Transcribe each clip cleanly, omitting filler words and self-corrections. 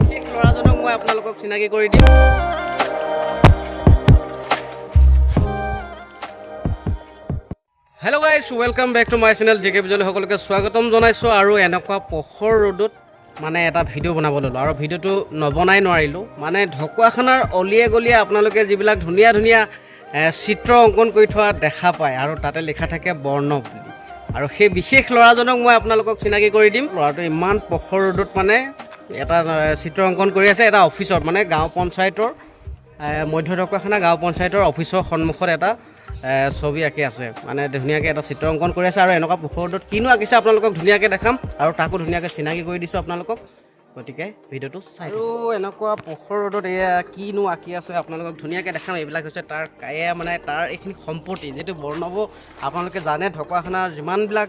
বিশেষ ল'ৰাজনক মই আপোনালোকক চিনাকি কৰি দিম। Hello' guys, welcome back to my channel J K Vijay. সকলোকে স্বাগতম জনাইছোঁ। আৰু এনেকুৱা পখৰ ৰ'দত মানে এটা ভিডিঅ' বনাব ল'লোঁ, আৰু ভিডিঅ'টো নবনাই নোৱাৰিলোঁ। মানে ঢকুৱাখানাৰ অলিয়ে গলিয়ে আপোনালোকে যিবিলাক ধুনীয়া ধুনীয়া চিত্ৰ অংকন কৰি থোৱা দেখা পায়, আৰু তাতে লিখা থাকে বৰ্ণৱ বুলি। আৰু সেই বিশেষ ল'ৰাজনক মই আপোনালোকক চিনাকি কৰি দিম। ল'ৰাটো ইমান পখৰ ৰ'দত মানে এটা চিত্ৰ অংকন কৰি আছে এটা অফিচত, মানে গাঁও পঞ্চায়তৰ মধ্য ঢকুৱাখানা গাঁও পঞ্চায়তৰ অফিচৰ সন্মুখত এটা ছবি আঁকি আছে। মানে ধুনীয়াকৈ এটা চিত্ৰ অংকন কৰি আছে, আৰু এনেকুৱা পখৰ ৰ'দত কিনো আঁকিছে আপোনালোকক ধুনীয়াকৈ দেখাম, আৰু তাকো ধুনীয়াকৈ চিনাকি কৰি দিছোঁ আপোনালোকক। গতিকে ভিডিঅ'টো চাই। আৰু এনেকুৱা পখৰ ৰ'দত এয়া কিনো আঁকি আছে আপোনালোকক ধুনীয়াকৈ দেখাম। এইবিলাক হৈছে তাৰ মানে তাৰ এইখিনি সম্পত্তি, যিটো বৰ্ণৱ আপোনালোকে জানে ঢকুৱাখানাৰ যিমানবিলাক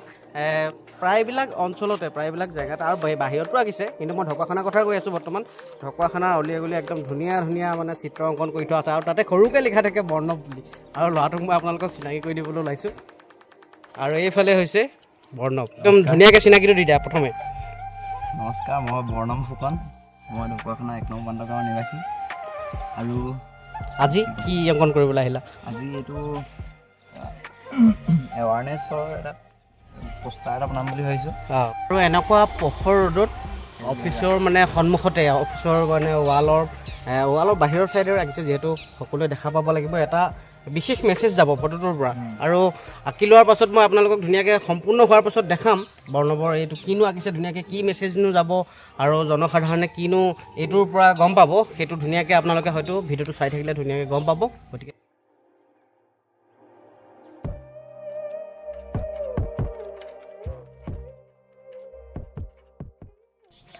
প্ৰায়বিলাক অঞ্চলতে প্ৰায়বিলাক জেগাত আৰু বাহিৰতো আঁকিছে, কিন্তু মই ঢকুৱাখানাৰ কথা কৈ আছোঁ বৰ্তমান। ঢকুৱাখানাৰ অলিয়ে গলিয়ে একদম ধুনীয়া ধুনীয়া মানে চিত্ৰ অংকন কৰি থোৱা আছে, আৰু তাতে সৰুকৈ লিখা থাকে বৰ্ণৱ বুলি। আৰু ল'ৰাটোক মই আপোনালোকক চিনাকি কৰি দিবলৈ ওলাইছোঁ। আৰু এইফালে হৈছে বৰ্ণৱ। একদম ধুনীয়াকৈ চিনাকিটো দি দিয়া প্ৰথমে। নমস্কাৰ, মই বৰ্ণৱ ফুকন। মই ঢকুৱাখানা 1 নং বান্দৰগাঁৱৰ নিবাসী। আৰু আজি কি অংকন কৰিবলৈ আহিলা? আজি এইটো এৱাৰনেছৰ এটা পোষ্টাৰ এটা বনাম বুলি ভাবিছোঁ। আৰু এনেকুৱা পখৰ ৰ'দত অফিচৰ মানে সন্মুখতে, অফিচৰ মানে ৱালৰ বাহিৰৰ ছাইডে ৰাখিছে, যিহেতু সকলোৱে দেখা পাব লাগিব। এটা বিশেষ মেছেজ যাব ফটোটোৰ পৰা। আৰু আঁকি লোৱাৰ পাছত মই আপোনালোকক ধুনীয়াকৈ সম্পূৰ্ণ হোৱাৰ পাছত দেখাম বৰ্ণৱৰ এইটো কিনো আঁকিছে, ধুনীয়াকৈ কি মেছেজনো যাব, আৰু জনসাধাৰণে কিনো এইটোৰ পৰা গম পাব, সেইটো ধুনীয়াকৈ আপোনালোকে হয়তো ভিডিঅ'টো চাই থাকিলে ধুনীয়াকৈ গম পাব। গতিকে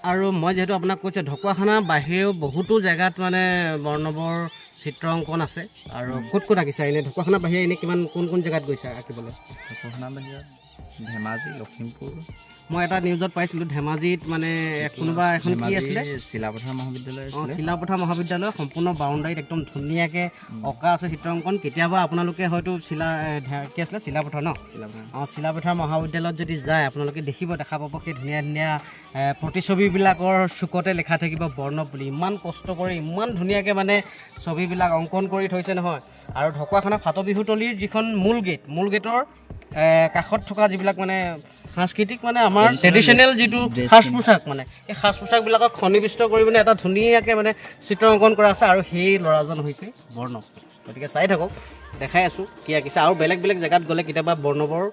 আৰু মই যিহেতু আপোনাক কৈছোঁ, ঢকুৱাখানাৰ বাহিৰেও বহুতো জেগাত মানে বৰ্ণৱৰ চিত্ৰ অংকন আছে। আৰু ক'ত ক'ত আঁকিছা এনেই? ঢকুৱাখানাৰ বাহিৰে এনেই কোন জেগাত গৈছা আঁকিবলৈ? ঢকুৱাখানাৰ বাহিৰত ধেমাজি, লখিমপুৰ। মই এটা নিউজত পাইছিলোঁ ধেমাজিত মানে কোনোবা এখন কি আছিলে, চিলাপথাৰ মহাবিদ্যালয়। চিলাপথাৰ মহাবিদ্যালয় সম্পূৰ্ণ বাউণ্ডাৰীত একদম ধুনীয়াকৈ অঁকা আছে চিত্ৰ অংকন। কেতিয়াবা আপোনালোকে হয়তো কি আছিলে চিলাপথাৰ ন? চিলাপথাৰ মহাবিদ্যালয়ত যদি যায় আপোনালোকে দেখা পাব সেই ধুনীয়া ধুনীয়া প্ৰতিছবিবিলাকৰ চুকতে লিখা থাকিব বৰ্ণৱ বুলি। ইমান কষ্ট কৰি ইমান ধুনীয়াকৈ মানে ছবিবিলাক অংকন কৰি থৈছে নহয়। আৰু ঢকুৱাখানা ফাটবিহুতলীৰ যিখন মূল গেটৰ কাষত থকা যিবিলাক মানে সাংস্কৃতিক মানে আমাৰ ট্ৰেডিশ্যনেল যিটো সাজ পোছাক, মানে এই সাজ পোছাকবিলাকক সন্নিৱিষ্ট কৰি মানে এটা ধুনীয়াকৈ মানে চিত্ৰ অংকন কৰা আছে। আৰু সেই ল'ৰাজন হৈছে বৰ্ণৱ। গতিকে চাই থাকক, দেখাই আছোঁ কি আঁকিছে। আৰু বেলেগ বেলেগ জেগাত গ'লে কেতিয়াবা বৰ্ণৱৰ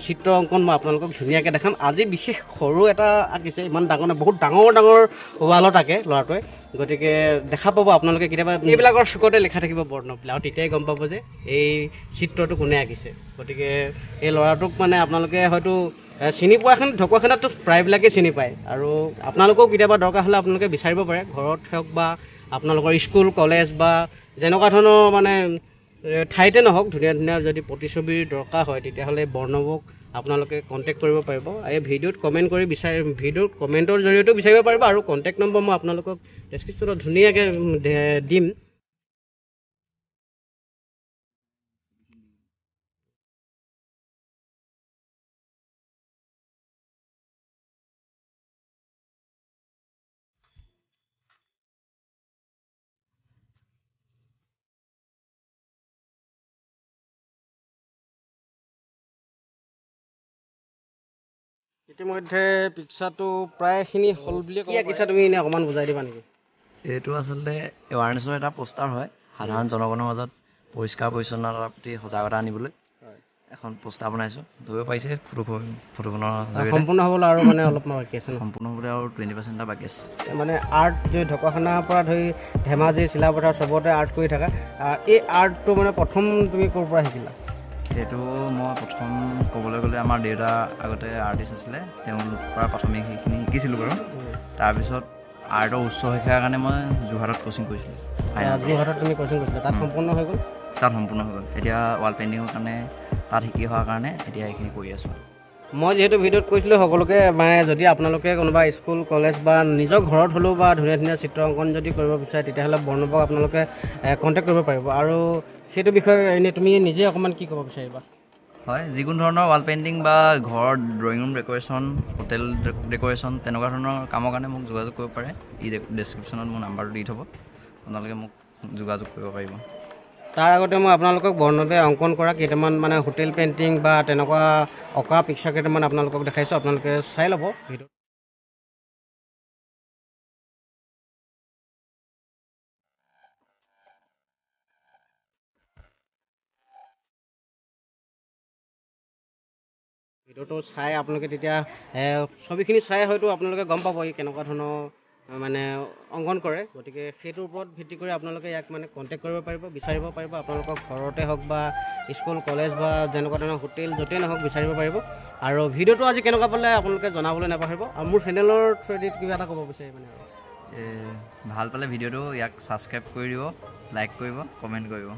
চিত্ৰ অংকন মই আপোনালোকক ধুনীয়াকৈ দেখাম। আজি বিশেষ সৰু এটা আঁকিছে, ইমান ডাঙৰ নহয়, বহুত ডাঙৰ ৱালত আঁকে ল'ৰাটোৱে। গতিকে দেখা পাব আপোনালোকে কেতিয়াবা এইবিলাকৰ চুকতে লিখা থাকিব বৰ্ণৱ বুলি, আৰু তেতিয়াই গম পাব যে এই চিত্ৰটো কোনে আঁকিছে। গতিকে এই ল'ৰাটোক মানে আপোনালোকে হয়তো চিনি পোৱাখন ঢকুৱাখানাততো প্ৰায়বিলাকেই চিনি পায়। আৰু আপোনালোকেও কেতিয়াবা দৰকাৰ হ'লে আপোনালোকে বিচাৰিব পাৰে, ঘৰত হওক বা আপোনালোকৰ স্কুল কলেজ বা যেনেকুৱা ধৰণৰ মানে ঠাইতে নহওক, ধুনীয়া ধুনীয়া যদি প্ৰতিছবিৰ দৰকাৰ হয় তেতিয়াহ'লে বৰ্ণৱক আপোনালোকে কণ্টেক্ট কৰিব পাৰিব। এই ভিডিঅ'ত ভিডিঅ'ত কমেণ্টৰ জৰিয়তেও বিচাৰিব পাৰিব, আৰু কণ্টেক্ট নম্বৰ মই আপোনালোকক ডেছক্ৰিপশ্যনত ধুনীয়াকৈ দিম। ইতিমধ্যে পিক্সাৰটো প্ৰায়খিনি হ'ল বুলিয়ে কি আঁকিছা তুমি এনেই অকণমান বুজাই দিবা নেকি? এইটো আচলতে এৱাৰনেছৰ এটা পোষ্টাৰ হয়, সাধাৰণ জনগণৰ মাজত পৰিষ্কাৰ পৰিচ্ছন্নতাৰ প্ৰতি সজাগতা আনিবলৈ এখন পোষ্টাৰ বনাইছোঁ। ধৰিব পাৰিছে ফটোখনৰ সম্পূৰ্ণ হ'বলৈ আৰু মানে অলপমান বাকী আছে, সম্পূৰ্ণ হ'বলৈ আৰু 20% এটা বাকী আছে। মানে আৰ্ট যে ঢকুৱাখানাৰ পৰা ধৰি ধেমাজি চিলাপথাৰ চবতে আৰ্ট কৰি থাকা, এই আৰ্টটো মানে প্ৰথম তুমি ক'ৰ পৰা শিকিলা? সেইটো মই প্ৰথম ক'বলৈ গ'লে আমাৰ দেউতা আগতে আৰ্টিষ্ট আছিলে, তেওঁৰ পৰা প্ৰাথমিক সেইখিনি শিকিছিলোঁ বাৰু। তাৰপিছত আৰ্টৰ উচ্চ শিক্ষাৰ কাৰণে মই যোৰহাটত কোচিং কৰিছিলোঁ। যোৰহাটত তুমি কোচিং কৰিছিলা, তাত সম্পূৰ্ণ হৈ গ'ল? তাত সম্পূৰ্ণ হৈ গ'ল। এতিয়া ৱাল পেইণ্টিঙৰ কাৰণে তাত শিকি হোৱাৰ কাৰণে এতিয়া এইখিনি কৰি আছোঁ। মই যিহেতু ভিডিঅ'ত কৈছিলোঁ সকলোকে, মানে যদি আপোনালোকে কোনোবা স্কুল কলেজ বা নিজৰ ঘৰত হ'লেও বা ধুনীয়া ধুনীয়া চিত্ৰ অংকন যদি কৰিব বিচাৰে তেতিয়াহ'লে বৰ্ণৱক আপোনালোকে কণ্টেক্ট কৰিব পাৰিব। আৰু সেইটো বিষয়ে এনেই তুমি নিজে অকণমান কি ক'ব বিচাৰিবা? হয় যিকোনো ধৰণৰ ৱাল পেইণ্টিং বা ঘৰৰ drawing room decoration hotel decoration তেনেকুৱা ধৰণৰ কামৰ কাৰণে মোক যোগাযোগ কৰিব পাৰে ডেছক্ৰিপশ্যনত মোৰ নাম্বাৰটো দি থ'ব আপোনালোকে মোক যোগাযোগ কৰিব পাৰিব তাৰ আগতে মই আপোনালোকক বৰ্ণৱে অংকন কৰা কেইটামান মানে হোটেল পেইণ্টিং বা তেনেকুৱা অঁকা পিকচাৰ কেইটামান আপোনালোকক দেখাইছোঁ আপোনালোকে চাই ল'ব ভিডিঅ'। ভিডিঅ'টো চাই আপোনালোকে তেতিয়া ছবিখিনি চাই হয়তো আপোনালোকে গম পাব ই কেনেকুৱা ধৰণৰ মানে অংকন কৰে গতিকে সেইটোৰ ওপৰত ভিত্তি কৰি আপোনালোকে ইয়াক মানে কণ্টেক্ট কৰিব পাৰিব বিচাৰিব পাৰিব আপোনালোকৰ ঘৰতে হওক বা স্কুল কলেজ বা যেনেকুৱা ধৰণৰ হোটেল য'তেই নহওক বিচাৰিব পাৰিব আৰু ভিডিঅ'টো আজি কেনেকুৱা পালে আপোনালোকে জনাবলৈ নাপাহৰিব আৰু মোৰ চেনেলৰ থ্ৰুৱেদি কিবা এটা ক'ব বিচাৰি মানে আৰু ভাল পালে ভিডিঅ'টো ইয়াক ছাবস্ক্ৰাইব কৰি দিব লাইক কৰিব কমেণ্ট কৰিব